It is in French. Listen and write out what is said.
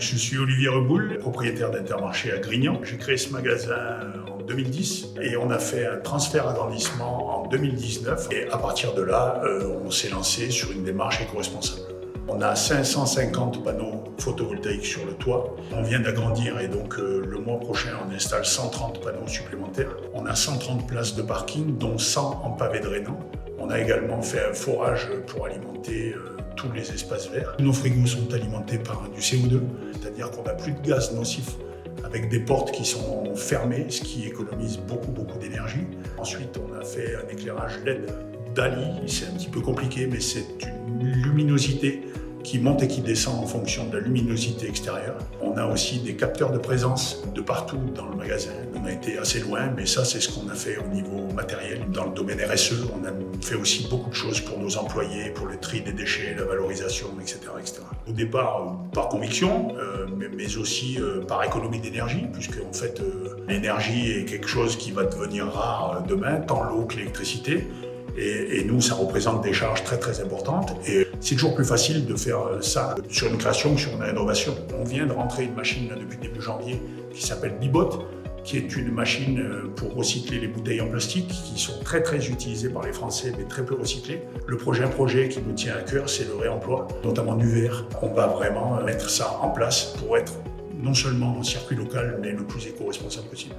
Je suis Olivier Reboul, propriétaire d'Intermarché à Grignan. J'ai créé ce magasin en 2010 et on a fait un transfert agrandissement en 2019. Et à partir de là, on s'est lancé sur une démarche éco-responsable. On a 550 panneaux photovoltaïques sur le toit. On vient d'agrandir et donc le mois prochain, on installe 130 panneaux supplémentaires. On a 130 places de parking, dont 100 en pavé drainant. On a également fait un forage pour alimenter tous les espaces verts. Nos frigos sont alimentés par du CO2, c'est-à-dire qu'on n'a plus de gaz nocif avec des portes qui sont fermées, ce qui économise beaucoup d'énergie. Ensuite, on a fait un éclairage LED DALI. C'est un petit peu compliqué, mais c'est une luminosité qui monte et qui descend en fonction de la luminosité extérieure. On a aussi des capteurs de présence de partout dans le magasin. On a été assez loin, mais ça, c'est ce qu'on a fait au niveau matériel. Dans le domaine RSE, on a fait aussi beaucoup de choses pour nos employés, pour le tri des déchets, la valorisation, etc. Au départ, par conviction, mais aussi par économie d'énergie, puisque en fait, l'énergie est quelque chose qui va devenir rare demain, tant l'eau que l'électricité. Et nous, ça représente des charges très importantes. Et c'est toujours plus facile de faire ça sur une création que sur une rénovation. On vient de rentrer une machine là, depuis début janvier qui s'appelle Bibot, qui est une machine pour recycler les bouteilles en plastique qui sont très utilisées par les Français, mais très peu recyclées. Le projet qui nous tient à cœur, c'est le réemploi, notamment du verre. On va vraiment mettre ça en place pour être non seulement en circuit local, mais le plus éco-responsable possible.